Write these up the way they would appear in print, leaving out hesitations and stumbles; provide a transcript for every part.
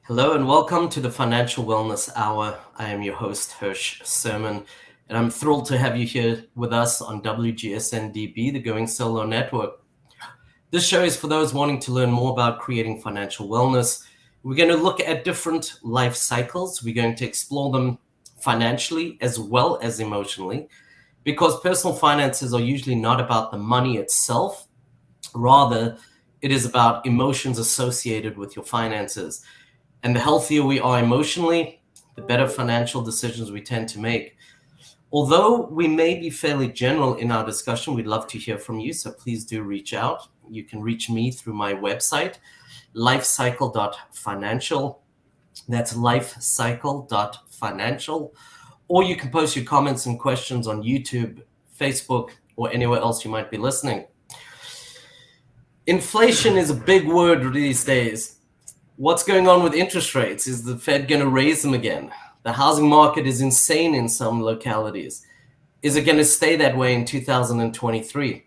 Hello and welcome to the Financial Wellness Hour. I am your host, Hirsch Serman, and I'm thrilled to have you here with us on WGSN-DB, the Going Solo Network. This show is for those wanting to learn more about creating financial wellness. We're going to look at different life cycles. We're going to explore them financially as well as emotionally, because personal finances are usually not about the money itself. Rather, it is about emotions associated with your finances. And the healthier we are emotionally, the better financial decisions we tend to make. Although we may be fairly general in our discussion, we'd love to hear from you, so please do reach out. You can reach me through my website, lifecycle.financial. That's lifecycle.financial. Or you can post your comments and questions on YouTube, Facebook, or anywhere else you might be listening. Inflation is a big word these days. What's going on with interest rates? Is the Fed going to raise them again? The housing market is insane in some localities. Is it going to stay that way in 2023?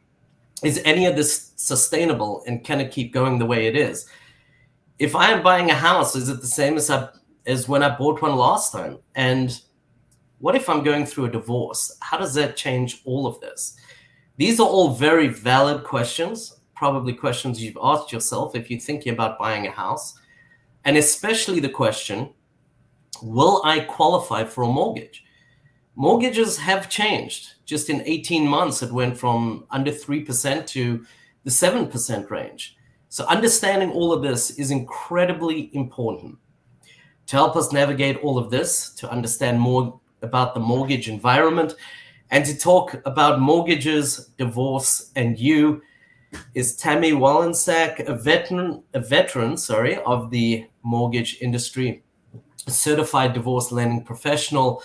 Is any of this sustainable, and can it keep going the way it is? If I am buying a house, is it the same as when I bought one last time? And what if I'm going through a divorce? How does that change all of this? These are all very valid questions, probably questions you've asked yourself if you're thinking about buying a house. And especially the question, will I qualify for a mortgage? Mortgages have changed. Just in 18 months, it went from under 3% to the 7% range. So understanding all of this is incredibly important. To help us navigate all of this, to understand more about the mortgage environment, and to talk about mortgages, divorce, and you, is Tami Wollensak, a veteran of the mortgage industry, a certified divorce lending professional.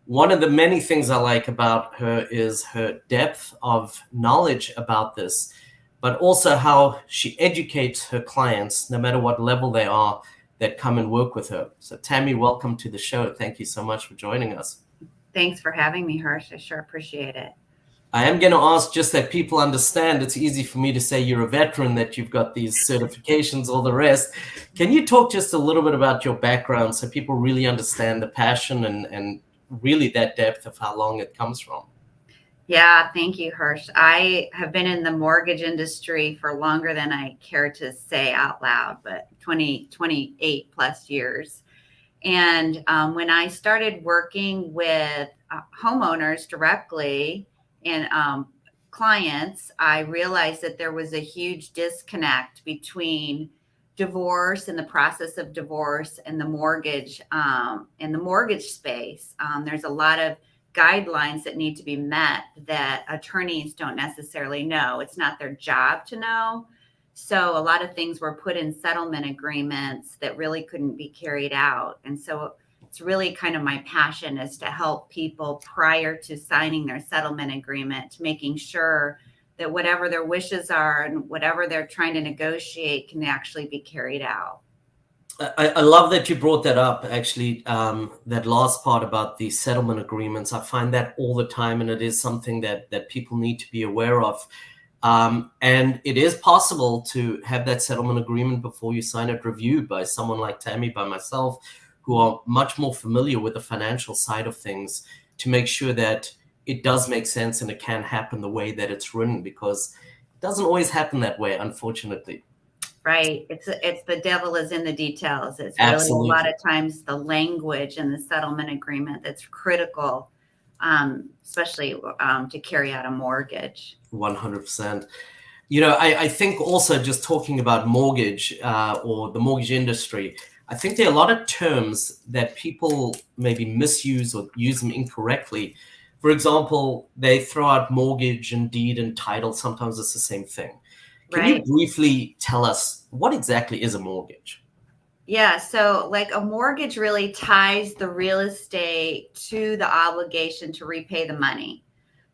One of the many things I like about her is her depth of knowledge about this, but also how she educates her clients, no matter what level they are, that come and work with her. So Tami, welcome to the show. Thank you so much for joining us. Thanks for having me, Hirsch. I sure appreciate it. I am going to ask just that people understand. It's easy for me to say you're a veteran, that you've got these certifications, all the rest. Can you talk just a little bit about your background so people really understand the passion and really that depth of how long it comes from? Yeah, thank you, Hirsch. I have been in the mortgage industry for longer than I care to say out loud, but 28 plus years. And when I started working with homeowners directly, and clients, I realized that there was a huge disconnect between divorce and the process of divorce and the mortgage space. There's a lot of guidelines that need to be met that attorneys don't necessarily know. It's not their job to know. So a lot of things were put in settlement agreements that really couldn't be carried out. And so it's really kind of my passion is to help people prior to signing their settlement agreement, to making sure that whatever their wishes are and whatever they're trying to negotiate can actually be carried out. I love that you brought that up, actually, that last part about the settlement agreements. I find that all the time, and it is something that people need to be aware of. And it is possible to have that settlement agreement before you sign it reviewed by someone like Tami, by myself, who are much more familiar with the financial side of things, to make sure that it does make sense and it can happen the way that it's written, because it doesn't always happen that way, unfortunately. Right. It's the devil is in the details. It's Absolutely. really a lot of times the language in the settlement agreement that's critical, especially to carry out a mortgage. 100%. You know, I think also just talking about mortgage or the mortgage industry, I think there are a lot of terms that people maybe misuse or use them incorrectly. For example, they throw out mortgage and deed and title. Sometimes it's the same thing. Can you briefly tell us what exactly is a mortgage? Yeah, so like a mortgage really ties the real estate to the obligation to repay the money.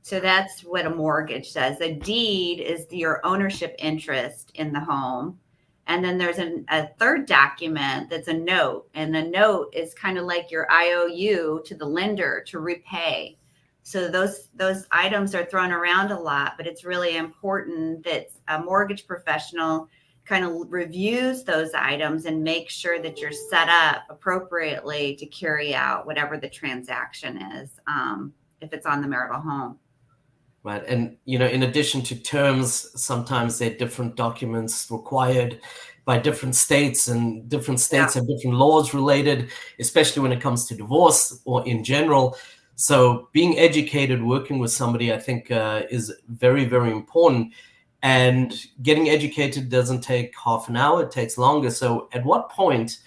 So that's what a mortgage says. A deed is your ownership interest in the home. And then there's a third document that's a note. And the note is kind of like your IOU to the lender to repay. So those items are thrown around a lot, but it's really important that a mortgage professional kind of reviews those items and makes sure that you're set up appropriately to carry out whatever the transaction is, if it's on the marital home. Right. And, in addition to terms, sometimes there are different documents required by different states, and different states have different laws related, especially when it comes to divorce or in general. So being educated, working with somebody, I think is very, very important. And getting educated doesn't take half an hour, it takes longer. So at what point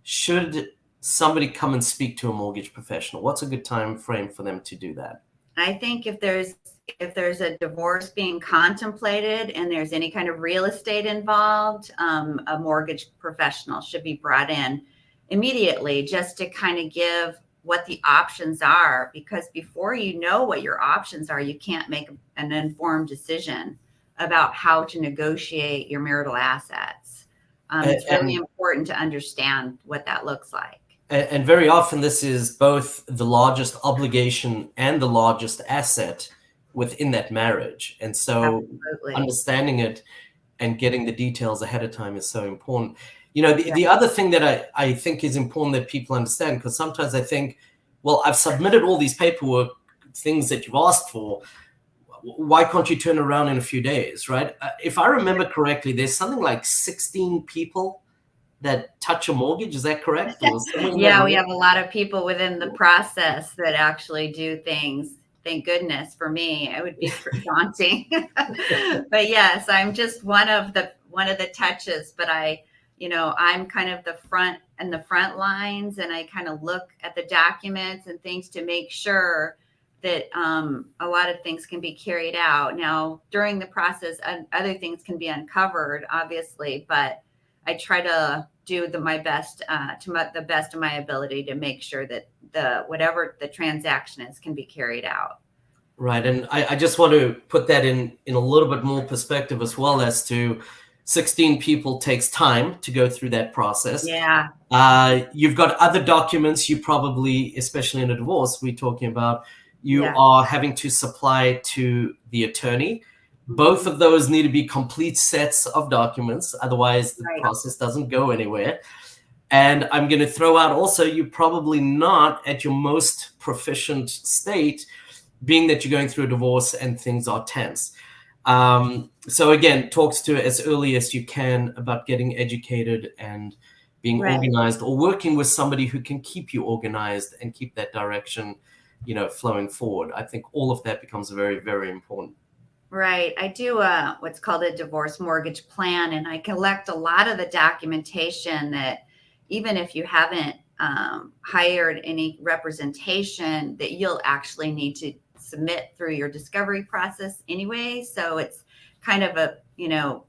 should somebody come and speak to a mortgage professional? What's a good time frame for them to do that? I think if there's a divorce being contemplated and there's any kind of real estate involved, a mortgage professional should be brought in immediately, just to kind of give what the options are, because before you know what your options are, you can't make an informed decision about how to negotiate your marital assets. It's really important to understand what that looks like. And very often this is both the largest obligation and the largest asset within that marriage. And so understanding it and getting the details ahead of time is so important. The other thing that I think is important that people understand, because sometimes I think, well, I've submitted all these paperwork, things that you've asked for. Why can't you turn around in a few days, right? If I remember correctly, there's something like 16 people that touch a mortgage. Is that correct? Yeah, we have a lot of people within the process that actually do things. Thank goodness. For me, it would be daunting. But yes, I'm just one of the touches. But I'm kind of the front lines, and I kind of look at the documents and things to make sure that a lot of things can be carried out. Now, during the process, other things can be uncovered, obviously, but I try to do my best to the best of my ability to make sure that whatever the transaction is can be carried out. Right. And I just want to put that in a little bit more perspective as well, as to 16 people takes time to go through that process. Yeah. You've got other documents you probably, especially in a divorce, we're talking about, you are having to supply to the attorney. Both of those need to be complete sets of documents. Otherwise, the process doesn't go anywhere. And I'm going to throw out also, you're probably not at your most proficient state, being that you're going through a divorce and things are tense. So again, talks to as early as you can about getting educated and being organized, or working with somebody who can keep you organized and keep that direction, flowing forward. I think all of that becomes very, very important. Right. I do what's called a divorce mortgage plan, and I collect a lot of the documentation that even if you haven't hired any representation, that you'll actually need to submit through your discovery process anyway. So it's kind of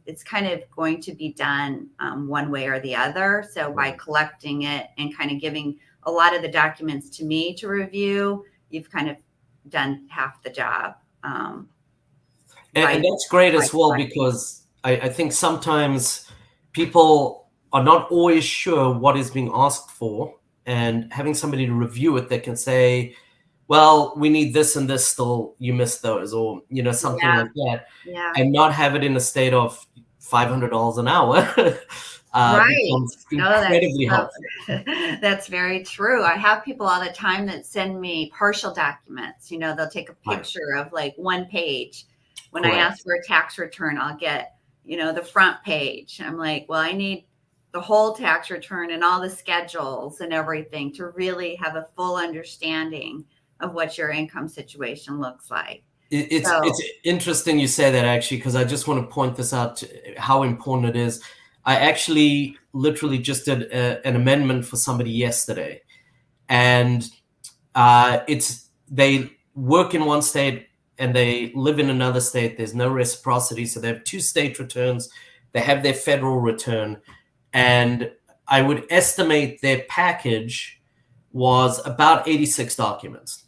it's kind of going to be done one way or the other. So by collecting it and kind of giving a lot of the documents to me to review, you've kind of done half the job. And that's great as well, because I think sometimes people are not always sure what is being asked for, and having somebody to review it that can say, well, we need this and this still, you missed those, or, something like that, and not have it in a state of $500 an hour. Becomes incredibly helpful. That's very true. I have people all the time that send me partial documents. They'll take a picture of like one page. When I ask for a tax return, I'll get, the front page. I'm like, well, I need the whole tax return and all the schedules and everything to really have a full understanding of what your income situation looks like. It's interesting you say that, actually, because I just want to point this out, how important it is. I actually literally just did an amendment for somebody yesterday, and they work in one state and they live in another state. There's no reciprocity. So they have 2 state returns. They have their federal return. And I would estimate their package was about 86 documents.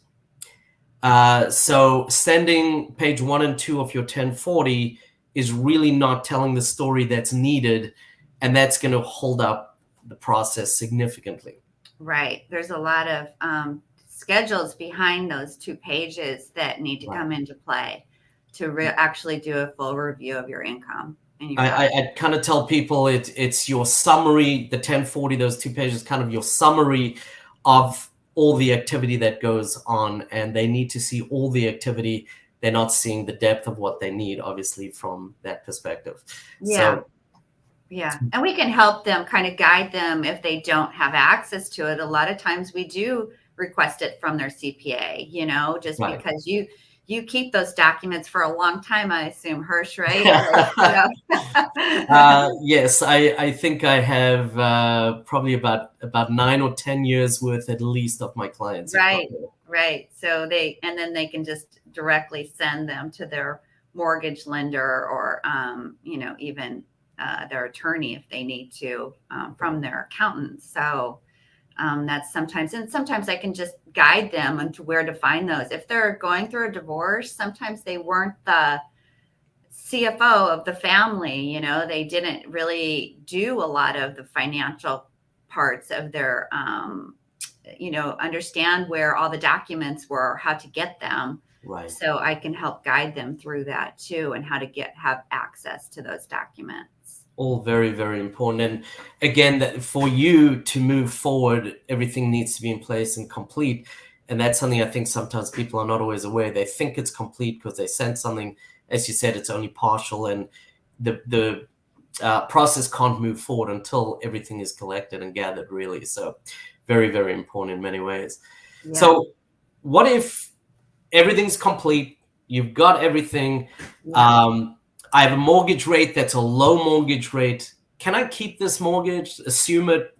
So sending page 1 and 2 of your 1040 is really not telling the story that's needed. And that's going to hold up the process significantly. Right. There's a lot of schedules behind those 2 pages that need to come into play to actually do a full review of your income. in your I kind of tell people it's your summary, the 1040, those 2 pages, kind of your summary of all the activity that goes on, and they need to see all the activity. They're not seeing the depth of what they need, obviously, from that perspective. Yeah. So, yeah. And we can help them, kind of guide them if they don't have access to it. A lot of times we do request it from their CPA, just right. because you keep those documents for a long time, I assume, Hirsch, right? Like, Yes, I think I have probably about 9 or 10 years worth at least of my clients, if not Right, more. right. So then they can just directly send them to their mortgage lender or, even their attorney if they need to, from their accountant. So that's sometimes I can just guide them into where to find those. If they're going through a divorce, sometimes they weren't the CFO of the family, they didn't really do a lot of the financial parts of their, understand where all the documents were, how to get them. Right. So I can help guide them through that too, and how to have access to those documents. All very, very important. And again, that for you to move forward, everything needs to be in place and complete. And that's something I think sometimes people are not always aware. They think it's complete because they sent something. As you said, it's only partial, and the process can't move forward until everything is collected and gathered, really. So very, very important in many ways. Yeah. So what if everything's complete? You've got everything. Yeah. I have a mortgage rate that's a low mortgage rate. Can I keep this mortgage, assume it,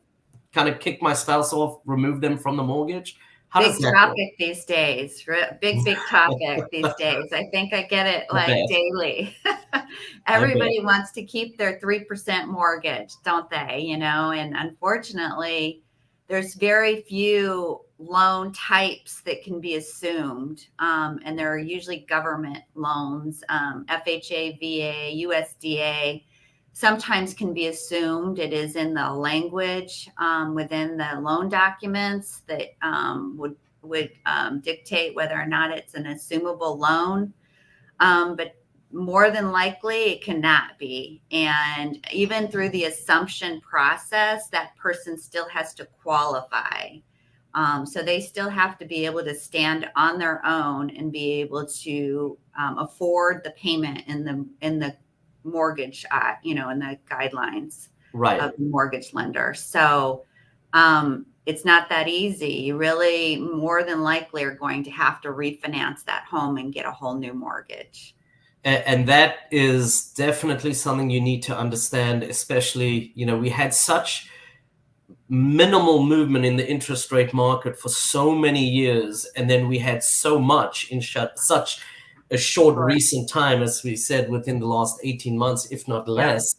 kind of kick my spouse off, remove them from the mortgage? How does Big that topic these days. Big topic these days. I think I get it I like bet. daily. I Everybody bet. wants to keep their 3% mortgage, don't they? And unfortunately, there's very few loan types that can be assumed. And there are usually government loans, FHA, VA, USDA. Sometimes can be assumed. It is in the language within the loan documents that would dictate whether or not it's an assumable loan. But more than likely, it cannot be. And even through the assumption process, that person still has to qualify. So they still have to be able to stand on their own and be able to afford the payment in the mortgage, in the guidelines Right. of the mortgage lender. So it's not that easy. You really more than likely are going to have to refinance that home and get a whole new mortgage. And that is definitely something you need to understand, especially, we had such minimal movement in the interest rate market for so many years, and then we had so much in such a short recent time, as we said, within the last 18 months, if not less.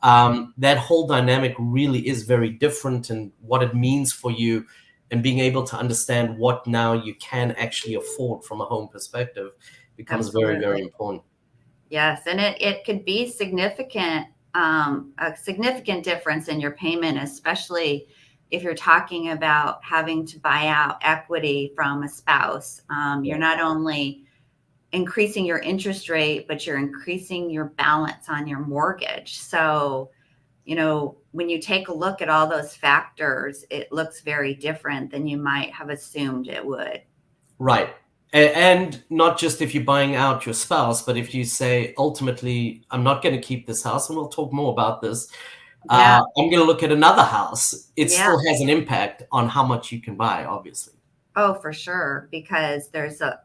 That whole dynamic really is very different, and what it means for you, and being able to understand what now you can actually afford from a home perspective becomes Absolutely. very, very important. Yes, and it could be significant, a significant difference in your payment, especially if you're talking about having to buy out equity from a spouse. You're not only increasing your interest rate, but you're increasing your balance on your mortgage. So, when you take a look at all those factors, it looks very different than you might have assumed it would. Right. And not just if you're buying out your spouse, but if you say, ultimately, I'm not going to keep this house, and we'll talk more about this. Yeah. I'm going to look at another house. It Yeah. still has an impact on how much you can buy, obviously. Oh, for sure. Because there's the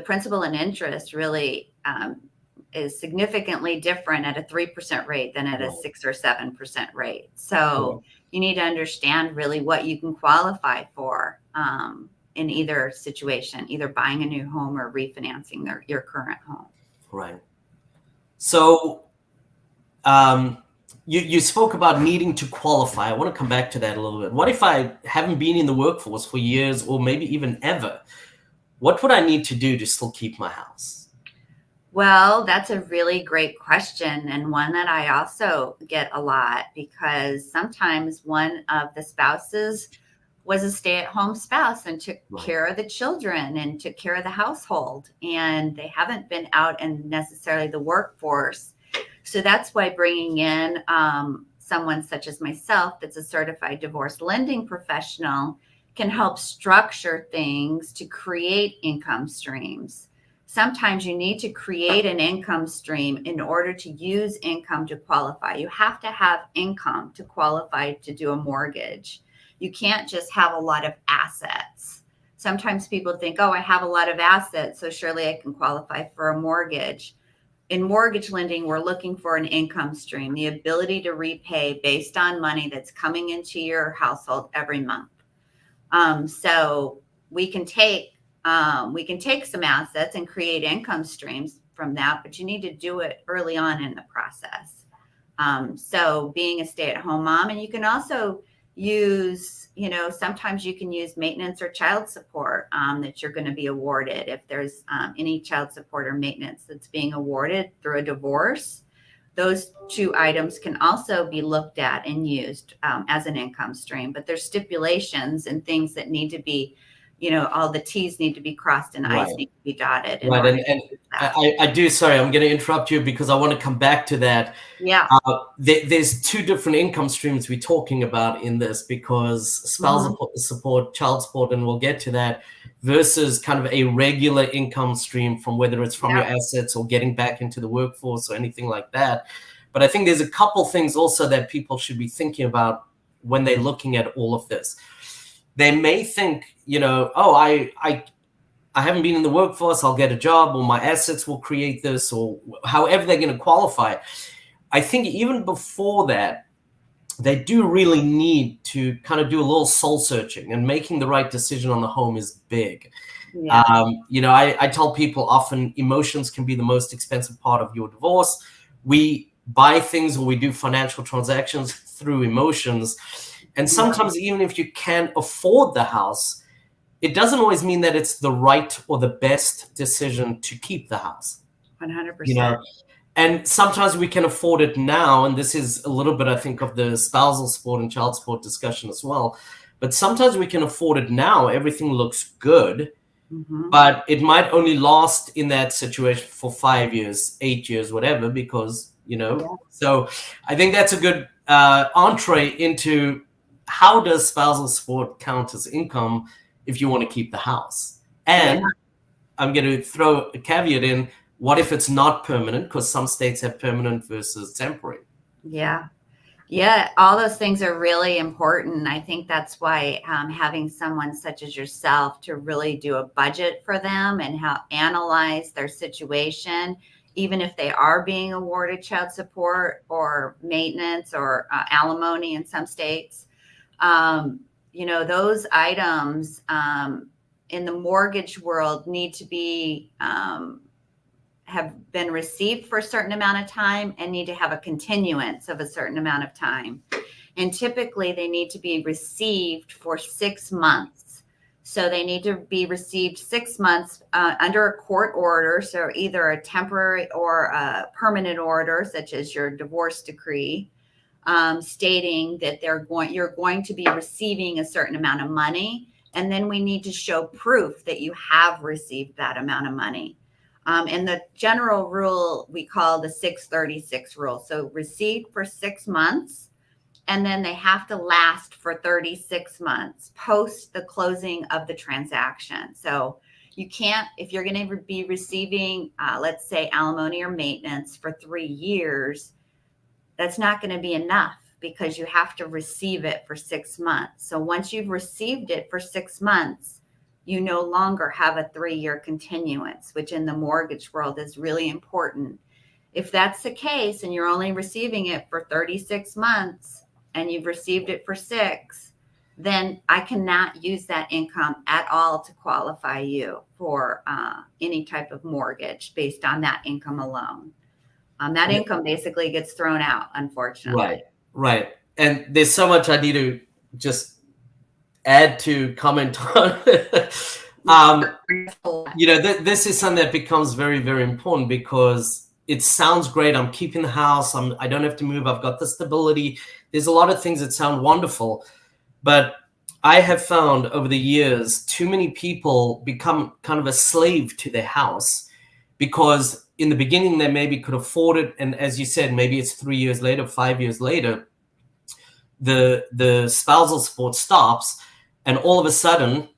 principal and interest really is significantly different at a 3% rate than at a 6 or 7% rate. So you need to understand really what you can qualify for in either situation, either buying a new home or refinancing your current home. Right. So you spoke about needing to qualify. I want to come back to that a little bit. What if I haven't been in the workforce for years or maybe even ever? What would I need to do to still keep my house? Well, that's a really great question, and one that I also get a lot, because sometimes one of the spouses was a stay-at-home spouse and took care of the children and took care of the household, and they haven't been out in necessarily the workforce. So that's why bringing in someone such as myself that's a certified divorce lending professional can help structure things to create income streams. Sometimes you need to create an income stream in order to use income to qualify. You have to have income to qualify to do a mortgage. You can't just have a lot of assets. Sometimes people think, oh, I have a lot of assets, so surely I can qualify for a mortgage. In mortgage lending, we're looking for an income stream, the ability to repay based on money that's coming into your household every month. So we can take some assets and create income streams from that, but you need to do it early on in the process. So being a stay-at-home mom, and you can also use, sometimes you can use maintenance or child support that you're going to be awarded. If there's any child support or maintenance that's being awarded through a divorce, those two items can also be looked at and used as an income stream. But there's stipulations and things that need to be, all the T's need to be crossed and I's need to be dotted. Right. And I do, sorry, I'm going to interrupt you because I want to come back to that. Yeah. There's two different income streams we're talking about in this, because spousal support, child support, and we'll get to that, versus kind of a regular income stream from whether it's from your assets or getting back into the workforce or anything like that. But I think there's a couple things also that people should be thinking about when they're looking at all of this. They may think, I haven't been in the workforce, I'll get a job, or my assets will create this, or however they're going to qualify. I think even before that, they do really need to kind of do a little soul searching, and making the right decision on the home is big. Yeah. I tell people often emotions can be the most expensive part of your divorce. We buy things or we do financial transactions through emotions. And sometimes even if you can afford the house, it doesn't always mean that it's the right or the best decision to keep the house. 100%. And sometimes we can afford it now. And this is a little bit, I think, of the spousal support and child support discussion as well. But sometimes we can afford it now. Everything looks good, but it might only last in that situation for 5 years, 8 years, whatever, because, So I think that's a good entree into how does spousal support count as income if you want to keep the house. And I'm going to throw a caveat in. What if it's not permanent? Because some states have permanent versus temporary. Yeah. All those things are really important. I think that's why having someone such as yourself to really do a budget for them and analyze their situation, even if they are being awarded child support or maintenance or alimony in some states, those items in the mortgage world need to be have been received for a certain amount of time and need to have a continuance of a certain amount of time. And typically they need to be received for 6 months. So they need to be received 6 months under a court order. So either a temporary or a permanent order, such as your divorce decree, stating that you're going to be receiving a certain amount of money. And then we need to show proof that you have received that amount of money. And the general rule we call the 636 rule. So received for 6 months, and then they have to last for 36 months post the closing of the transaction. So you can't, if you're going to be receiving, let's say, alimony or maintenance for 3 years, that's not going to be enough, because you have to receive it for 6 months. So once you've received it for 6 months, you no longer have a 3-year continuance, which in the mortgage world is really important. If that's the case and you're only receiving it for 36 months and you've received it for 6, then I cannot use that income at all to qualify you for any type of mortgage based on that income alone. That income basically gets thrown out, unfortunately. Right. And there's so much I need to just add to comment on. This is something that becomes very, very important, because it sounds great. I'm keeping the house. I don't have to move. I've got the stability. There's a lot of things that sound wonderful, but I have found over the years, too many people become kind of a slave to their house because in the beginning they maybe could afford it. And as you said, maybe it's 3 years later, 5 years later, the spousal support stops, and all of a sudden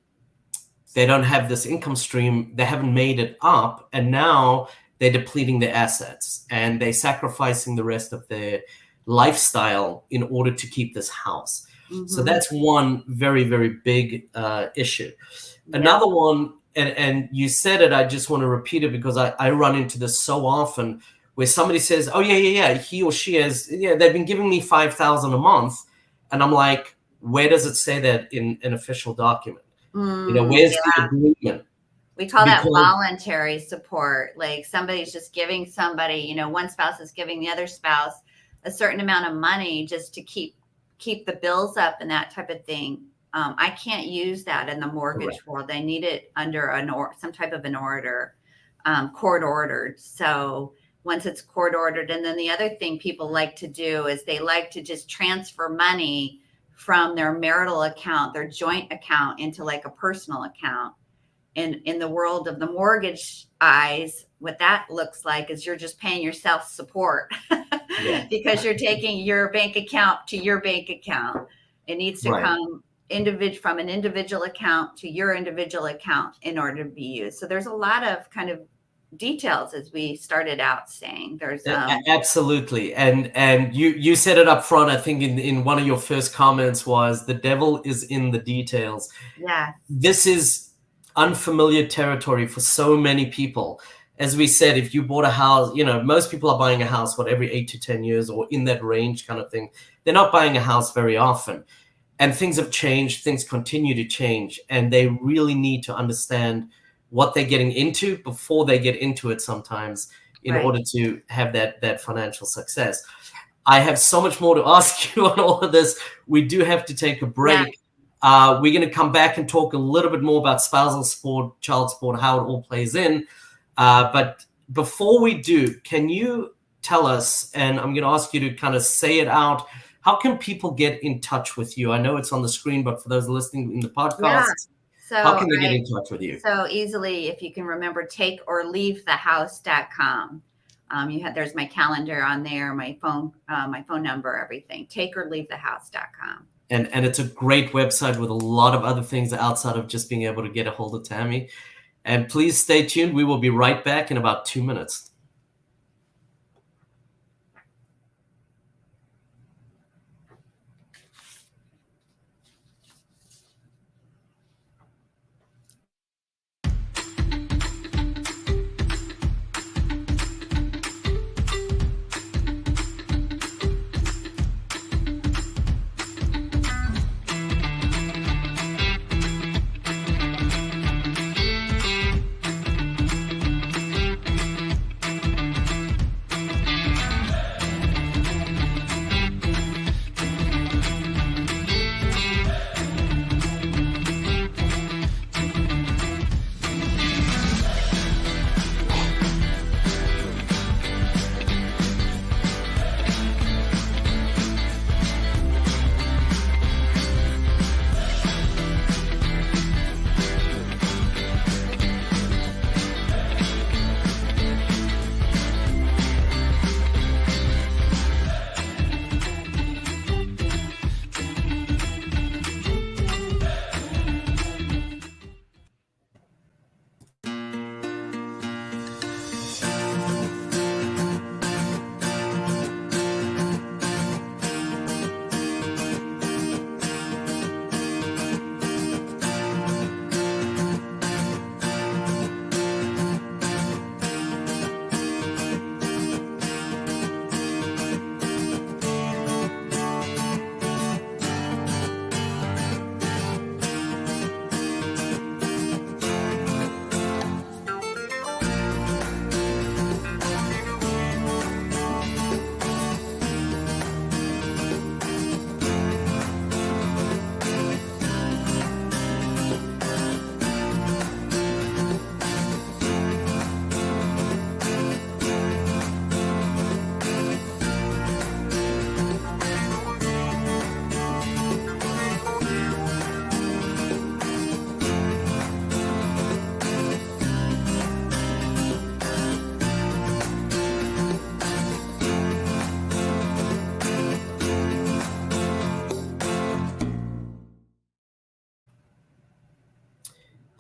they don't have this income stream. They haven't made it up, and now they're depleting their assets and they're sacrificing the rest of their lifestyle in order to keep this house. So that's one very, very big issue. Another one, and you said it, I just want to repeat it because I run into this so often, where somebody says, oh, yeah, he or she has, they've been giving me $5,000 a month. And I'm like, where does it say that in an official document? Where's the agreement? We call that voluntary support. Like somebody's just giving somebody, one spouse is giving the other spouse a certain amount of money just to keep the bills up and that type of thing. I can't use that in the mortgage world. They need it under some type of an order, court ordered. So once it's court ordered, and then the other thing people like to do is they like to just transfer money from their marital account, their joint account, into like a personal account. And in the world of the mortgage eyes, what that looks like is you're just paying yourself support because you're taking your bank account to your bank account. It needs to come from an individual account to your individual account in order to be used. So there's a lot of kind of details, as we started out saying. There's absolutely, and you said it up front. I think in one of your first comments was the devil is in the details. Yeah, this is unfamiliar territory for so many people. As we said, if you bought a house, most people are buying a house every 8 to 10 years or in that range kind of thing. They're not buying a house very often, and things have changed. Things continue to change, and they really need to understand what they're getting into before they get into it sometimes in order to have that financial success. I have so much more to ask you on all of this. We do have to take a break. We're going to come back and talk a little bit more about spousal support, child support, how it all plays in. But before we do, can you tell us, and I'm going to ask you to kind of say it out, how can people get in touch with you? I know it's on the screen, but for those listening in the podcast, how can they get in touch with you? So easily, if you can remember, takeorleavethehouse.com. There's my calendar on there, my phone number, everything. Takeorleavethehouse.com. And it's a great website with a lot of other things outside of just being able to get a hold of Tami. And please stay tuned. We will be right back in about 2 minutes.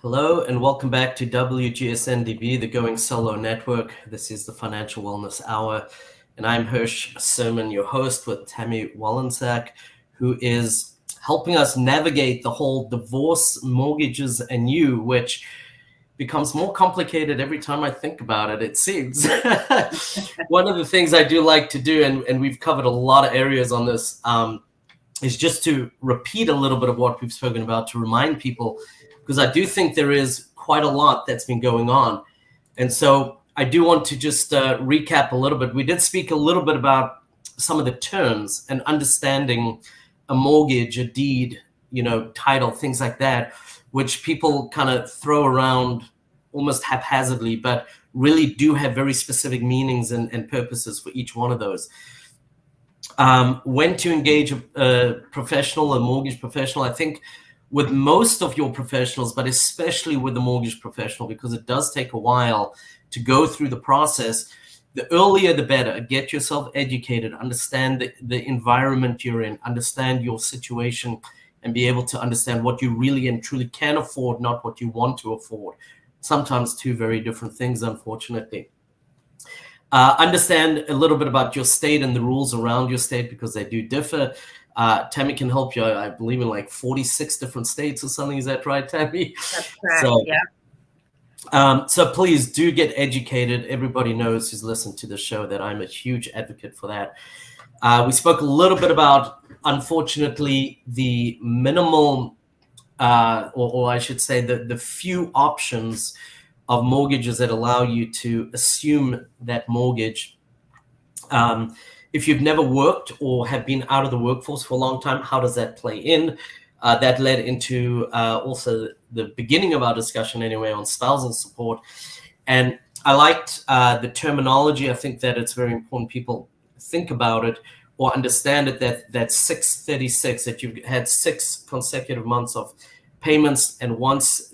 Hello and welcome back to WGSN-DB, the Going Solo Network. This is the Financial Wellness Hour, and I'm Hirsch Serman, your host, with Tami Wollensak, who is helping us navigate the whole divorce, mortgages, and you, which becomes more complicated every time I think about it, it seems. One of the things I do like to do, and we've covered a lot of areas on this, is just to repeat a little bit of what we've spoken about to remind people, because I do think there is quite a lot that's been going on. And so I do want to just recap a little bit. We did speak a little bit about some of the terms and understanding a mortgage, a deed, title, things like that, which people kind of throw around almost haphazardly, but really do have very specific meanings and purposes for each one of those. When to engage a professional, a mortgage professional, I think with most of your professionals, but especially with the mortgage professional, because it does take a while to go through the process, the earlier the better. Get yourself educated, understand the environment you're in, understand your situation, and be able to understand what you really and truly can afford, not what you want to afford. Sometimes two very different things, unfortunately. Understand a little bit about your state and the rules around your state, because they do differ. Tami can help you, I believe, in like 46 different states or something. Is that right, Tami? That's correct, yeah. So please do get educated. Everybody knows who's listened to the show that I'm a huge advocate for that. We spoke a little bit about, unfortunately, the minimal, or I should say the few options of mortgages that allow you to assume that mortgage. If you've never worked or have been out of the workforce for a long time, how does that play in? That led into also the beginning of our discussion anyway on spousal support. And I liked the terminology. I think that it's very important people think about it or understand it, that 636, that you've had 6 consecutive months of payments. And once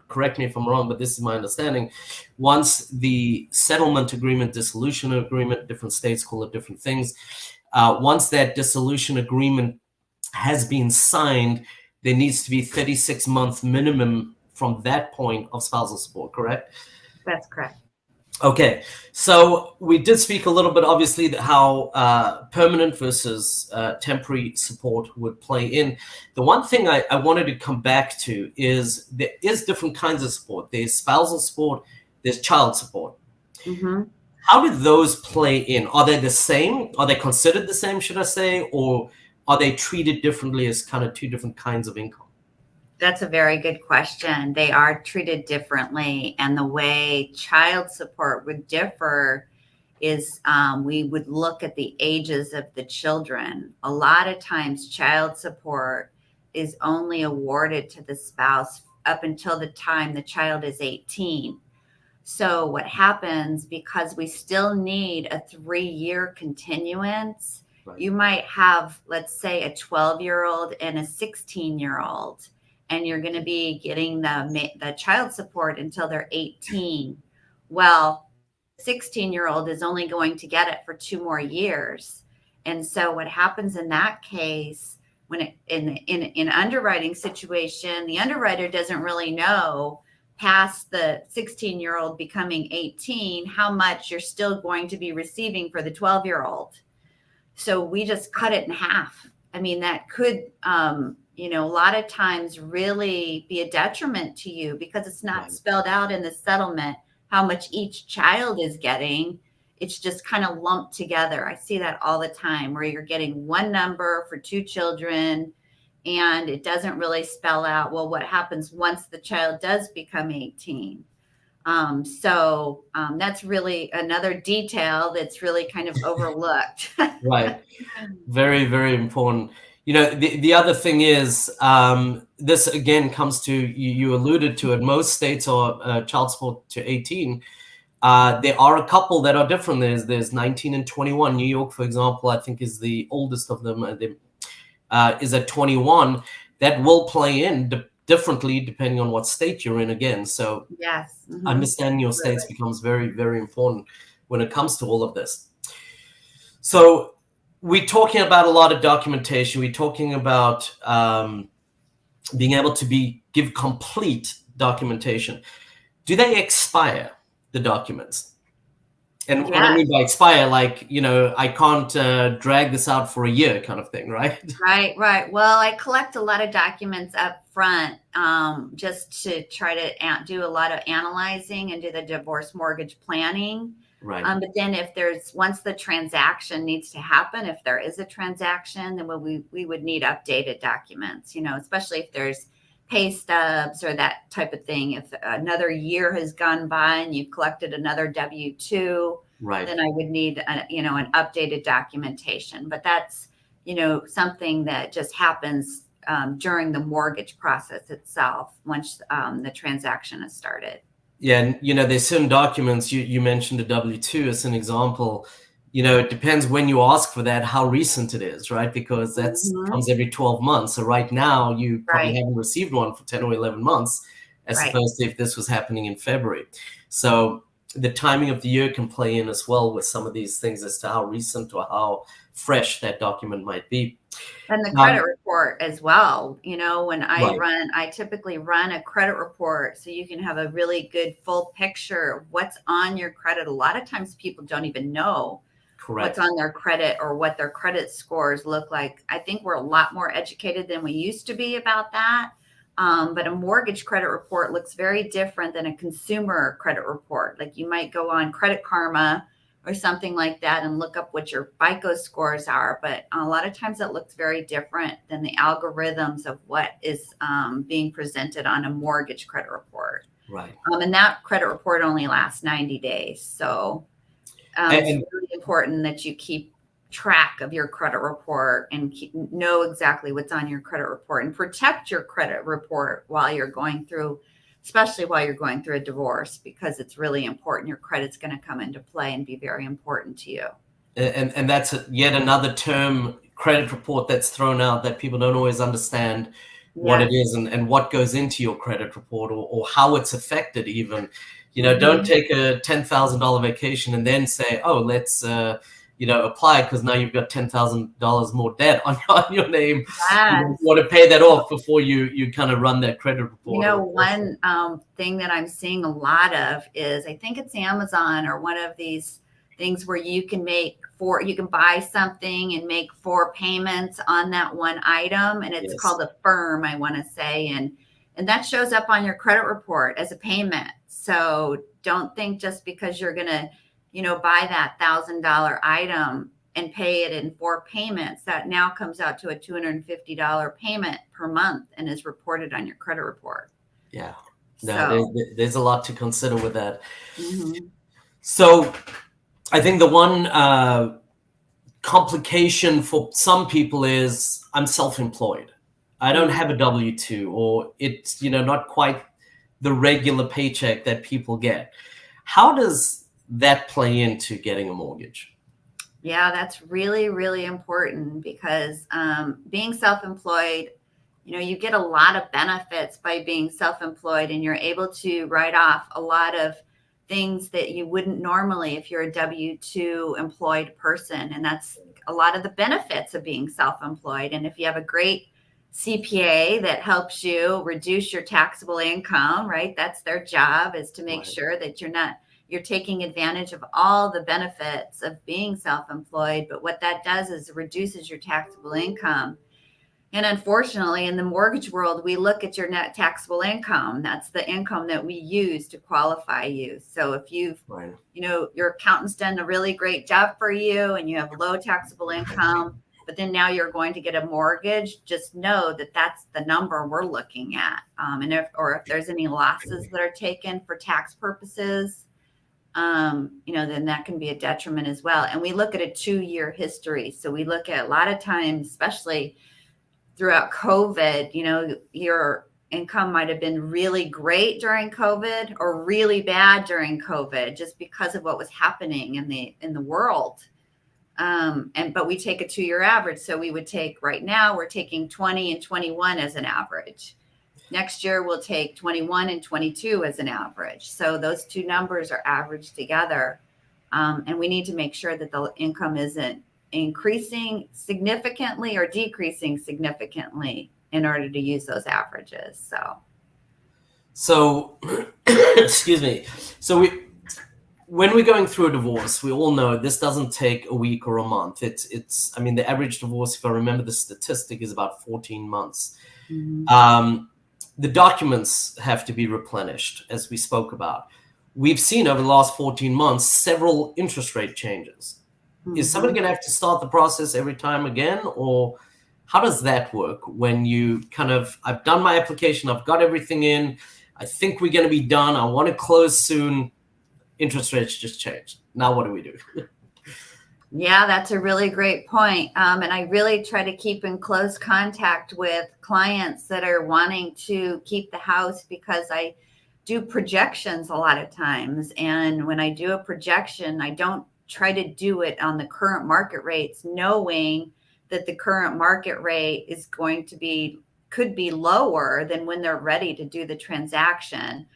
correct me if I'm wrong, but this is my understanding, once the settlement agreement, dissolution agreement, different states call it different things, once that dissolution agreement has been signed, there needs to be 36-month minimum from that point of spousal support, correct? That's correct. Okay, so we did speak a little bit, obviously, how permanent versus temporary support would play in. The one thing I wanted to come back to is there is different kinds of support. There's spousal support, there's child support. Mm-hmm. How do those play in? Are they the same? Are they considered the same, should I say? Or are they treated differently as kind of two different kinds of income? That's a very good question. They are treated differently. And the way child support would differ is we would look at the ages of the children. A lot of times child support is only awarded to the spouse up until the time the child is 18. So what happens, because we still need a 3-year continuance, right, you might have, let's say, a 12-year-old and a 16-year-old. And you're going to be getting the child support until they're 18. Well, 16-year-old is only going to get it for 2 more years. And so what happens in that case, when in underwriting situation, the underwriter doesn't really know past the 16-year-old becoming 18 how much you're still going to be receiving for the 12-year-old. So we just cut it in half. I mean, that could a lot of times really be a detriment to you, because it's not right, spelled out in the settlement how much each child is getting. It's just kind of lumped together. I see that all the time, where you're getting one number for 2 children and it doesn't really spell out, well, what happens once the child does become 18. So that's really another detail that's really kind of overlooked. Right. Very, very important. The other thing is, this again comes to, you alluded to it, most states are child support to 18. There are a couple that are different. There's 19 and 21. New York, for example, I think is the oldest of them, is at 21. That will play in differently depending on what state you're in again. So yes, understanding your states becomes very, very important when it comes to all of this. So we're talking about a lot of documentation. We're talking about being able to be give complete documentation. Do they expire, the documents? And what I mean by expire, like, I can't drag this out for a year kind of thing, right? Right. Well, I collect a lot of documents up front just to try to do a lot of analyzing and do the divorce mortgage planning. Right. But then once the transaction needs to happen, if there is a transaction, then we would need updated documents, especially if there's pay stubs or that type of thing. If another year has gone by and you've collected another W-2, right, then I would need an updated documentation. But that's something that just happens during the mortgage process itself once the transaction is started. Yeah, and there's certain documents, you mentioned a W-2 as an example. It depends when you ask for that, how recent it is, right? Because that comes every 12 months. So right now, you probably haven't received one for 10 or 11 months, as opposed to if this was happening in February. So the timing of the year can play in as well with some of these things as to how recent or how fresh that document might be. And the credit report as well. When I typically run a credit report so you can have a really good full picture of what's on your credit. A lot of times people don't even know what's on their credit or what their credit scores look like. I think we're a lot more educated than we used to be about that. But a mortgage credit report looks very different than a consumer credit report. Like you might go on Credit Karma or something like that and look up what your FICO scores are. But a lot of times it looks very different than the algorithms of what is being presented on a mortgage credit report. Right. And that credit report only lasts 90 days. So it's really important that you keep track of your credit report and know exactly what's on your credit report and protect your credit report especially while you're going through a divorce, because it's really important. Your credit's going to come into play and be very important to you. And that's yet another term, credit report, that's thrown out that people don't always understand what it is and what goes into your credit report or how it's affected even. Don't take a $10,000 vacation and then say, oh, let's apply because now you've got $10,000 more debt on your name. Yes. You want to pay that off before you kind of run that credit report. One thing that I'm seeing a lot of is, I think it's Amazon or one of these things where you can buy something and make 4 payments on that one item. And it's called a firm, I want to say. And that shows up on your credit report as a payment. So don't think just because you're going to buy that $1,000 item and pay it in 4 payments, that now comes out to a $250 payment per month and is reported on your credit report. Yeah. No, there's a lot to consider with that. Mm-hmm. So I think the one complication for some people is I'm self-employed. I don't have a W-2, or it's, not quite the regular paycheck that people get. How does that play into getting a mortgage? Yeah, that's really, really important because being self-employed, you get a lot of benefits by being self-employed, and you're able to write off a lot of things that you wouldn't normally if you're a W-2 employed person. And that's a lot of the benefits of being self-employed. And if you have a great CPA that helps you reduce your taxable income, right? That's their job, is to make sure that you're taking advantage of all the benefits of being self-employed. But what that does is it reduces your taxable income. And unfortunately, in the mortgage world, we look at your net taxable income. That's the income that we use to qualify you. So if your accountant's done a really great job for you and you have low taxable income, but then now you're going to get a mortgage, just know that that's the number we're looking at. And if there's any losses that are taken for tax purposes, then that can be a detriment as well. And we look at a 2-year history. So we look at a lot of times, especially throughout COVID, your income might have been really great during COVID or really bad during COVID, just because of what was happening in the world. But we take a 2-year average. So we would take, right now, we're taking 20 and 21 as an average. Next year, we'll take 21 and 22 as an average. So those two numbers are averaged together. And we need to make sure that the income isn't increasing significantly or decreasing significantly in order to use those averages. So So, excuse me. So when we're going through a divorce, we all know this doesn't take a week or a month. I mean, the average divorce, if I remember the statistic, is about 14 months. The documents have to be replenished, as we spoke about. We've seen over the last 14 months several interest rate changes. Is somebody going to have to start the process every time again, or how does that work when you I've done my application, I've got everything in, I think we're going to be done, I want to close soon, interest rates just changed. Now what do we do? Yeah, that's a really great point. And I really try to keep in close contact with clients that are wanting to keep the house, because I do projections a lot of times. And when I do a projection, I don't try to do it on the current market rates, knowing that the current market rate is could be lower than when they're ready to do the transaction.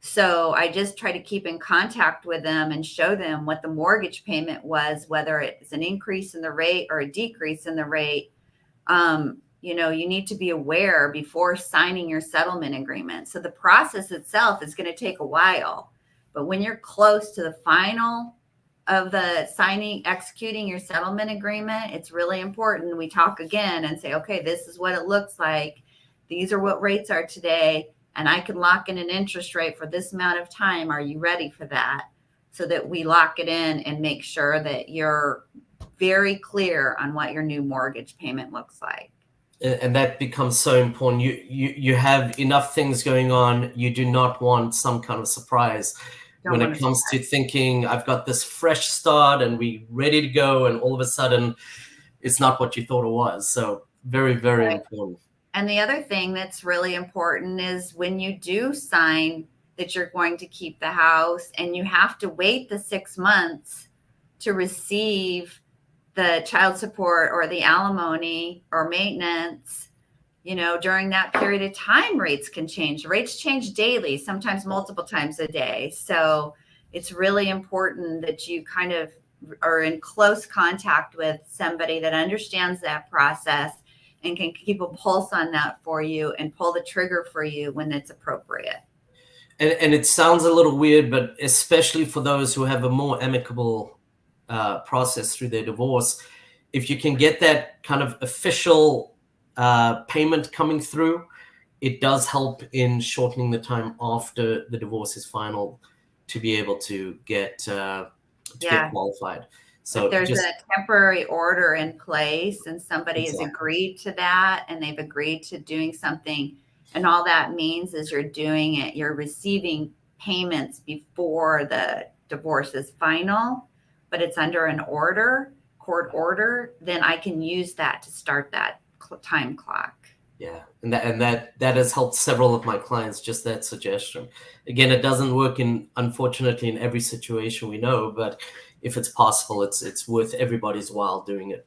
So I just try to keep in contact with them and show them what the mortgage payment was, whether it's an increase in the rate or a decrease in the rate. You need to be aware before signing your settlement agreement. So the process itself is going to take a while, but when you're close to the final of the executing your settlement agreement, it's really important. We talk again and say, okay, this is what it looks like. These are what rates are today. And I can lock in an interest rate for this amount of time. Are you ready for that? So that we lock it in and make sure that you're very clear on what your new mortgage payment looks like. And that becomes so important. You have enough things going on. You do not want some kind of surprise when it comes to thinking, I've got this fresh start and we're ready to go, and all of a sudden it's not what you thought it was. So very, very important. And the other thing that's really important is when you do sign that you're going to keep the house and you have to wait the 6 months to receive the child support or the alimony or maintenance, during that period of time, rates can change. Rates change daily, sometimes multiple times a day. So it's really important that you kind of are in close contact with somebody that understands that process and can keep a pulse on that for you and pull the trigger for you when it's appropriate. And it sounds a little weird, but especially for those who have a more amicable process through their divorce, if you can get that kind of official payment coming through, it does help in shortening the time after the divorce is final to be able to get qualified. So if there's a temporary order in place and somebody has agreed to that and they've agreed to doing something, and all that means is you're receiving payments before the divorce is final, but it's under an court order, then I can use that to start that time clock. Yeah, and that has helped several of my clients, just that suggestion. Again, it doesn't work unfortunately in every situation, we know, but if it's possible, it's worth everybody's while doing it.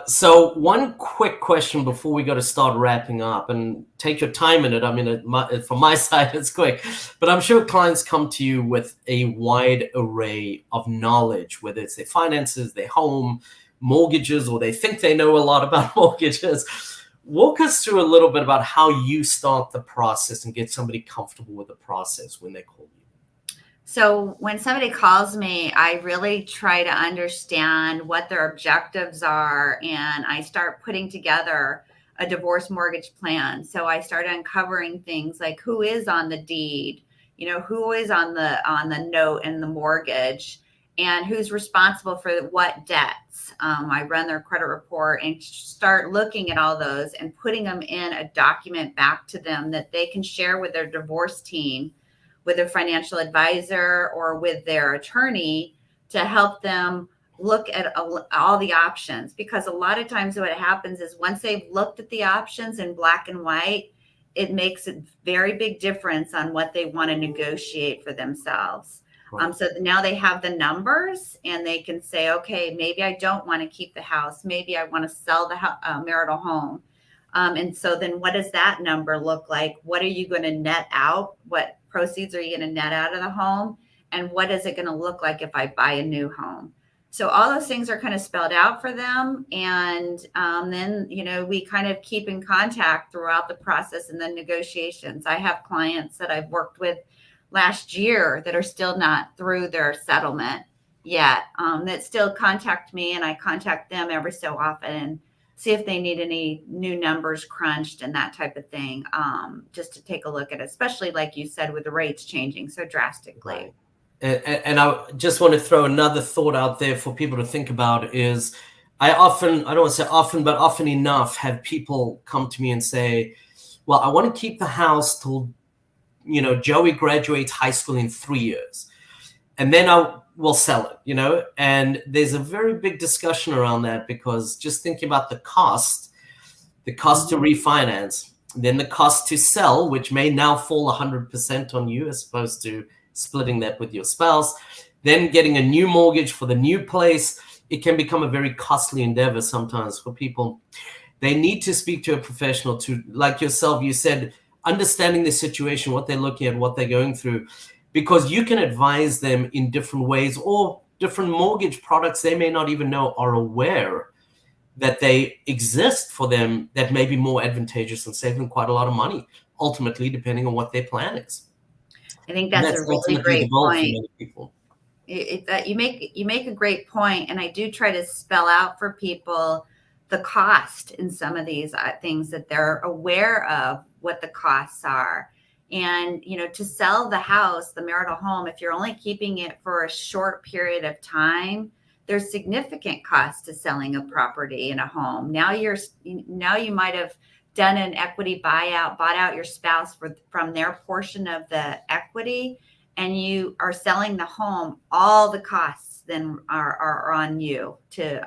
So one quick question before we got to start wrapping up, and take your time in it. I mean, from my side, it's quick, but I'm sure clients come to you with a wide array of knowledge, whether it's their finances, their home, mortgages, or they think they know a lot about mortgages. Walk us through a little bit about how you start the process and get somebody comfortable with the process when they call you. So when somebody calls me, I really try to understand what their objectives are, and I start putting together a divorce mortgage plan. So I start uncovering things like who is on the deed, who is on the note and the mortgage, and who's responsible for what debts. I run their credit report and start looking at all those and putting them in a document back to them that they can share with their divorce team, with a financial advisor or with their attorney, to help them look at all the options. Because a lot of times what happens is once they've looked at the options in black and white, it makes a very big difference on what they want to negotiate for themselves. Right. So now they have the numbers and they can say, okay, maybe I don't want to keep the house. Maybe I want to sell the marital home. And so then what does that number look like? What are you going to net out? What proceeds are you going to net out of the home? And what is it going to look like if I buy a new home? So all those things are kind of spelled out for them. And then, we kind of keep in contact throughout the process and the negotiations. I have clients that I've worked with last year that are still not through their settlement yet, that still contact me, and I contact them every so often and see if they need any new numbers crunched and that type of thing, just to take a look at it, especially like you said, with the rates changing so drastically. Right. And I just want to throw another thought out there for people to think about is I don't want to say often, but often enough have people come to me and say, well, I want to keep the house till, Joey graduates high school in 3 years, and then I will sell it, and there's a very big discussion around that, because just thinking about the cost to refinance, then the cost to sell, which may now fall 100% on you as opposed to splitting that with your spouse, then getting a new mortgage for the new place, it can become a very costly endeavor sometimes for people. They need to speak to a professional to, like yourself, you said, understanding the situation, what they're looking at, what they're going through, because you can advise them in different ways, or different mortgage products they may not even know are aware that they exist for them that may be more advantageous and save them quite a lot of money, ultimately, depending on what their plan is. I think that's a really great point. You make a great point, and I do try to spell out for people the cost in some of these things, that they're aware of what the costs are. And to sell the house, the marital home, if you're only keeping it for a short period of time, there's significant cost to selling a property in a home. Now you might have done an equity buyout, bought out your spouse from their portion of the equity, and you are selling the home. All the costs then are on you to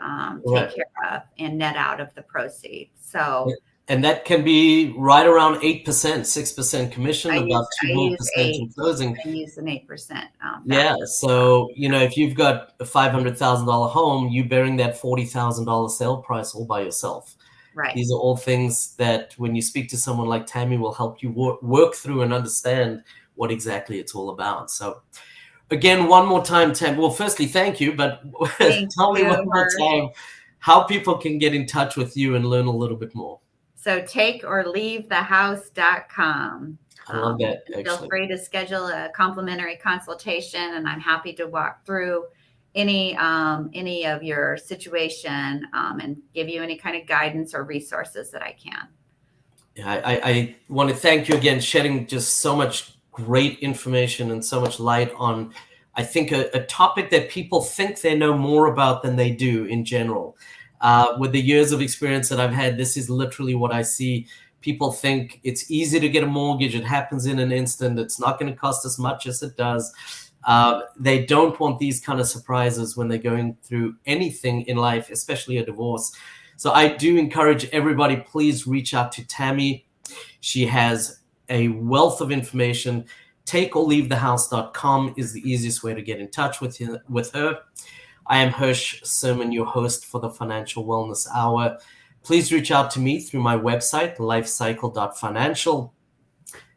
take care of and net out of the proceeds. So, and that can be right around 8%, 6% commission, about 2% in closing. I use an 8%. Yeah. So, if you've got a $500,000 home, you bearing that $40,000 sale price all by yourself. Right. These are all things that when you speak to someone like Tami will help you work through and understand what exactly it's all about. So again, one more time, Tami. Well, firstly, thank you, but tell me one more time how people can get in touch with you and learn a little bit more. So takeorleavethehouse.com. I love that. Feel free to schedule a complimentary consultation, and I'm happy to walk through any of your situation and give you any kind of guidance or resources that I can. Yeah, I want to thank you again, shedding just so much great information and so much light on, I think, a topic that people think they know more about than they do in general. With the years of experience that I've had, this is literally what I see. People think it's easy to get a mortgage. It happens in an instant. It's not going to cost as much as it does. They don't want these kind of surprises when they're going through anything in life, especially a divorce. So I do encourage everybody, please reach out to Tami. She has a wealth of information. Takeorleavethehouse.com is the easiest way to get in touch with her. I am Hirsch Serman, your host for the Financial Wellness Hour. Please reach out to me through my website, lifecycle.financial.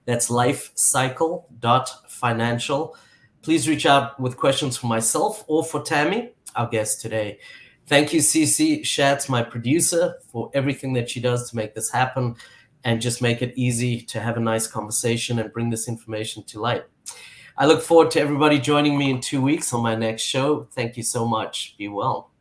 That's lifecycle.financial. Please reach out with questions for myself or for Tami, our guest today. Thank you, Cece Schatz, my producer, for everything that she does to make this happen and just make it easy to have a nice conversation and bring this information to light. I look forward to everybody joining me in 2 weeks on my next show. Thank you so much. Be well.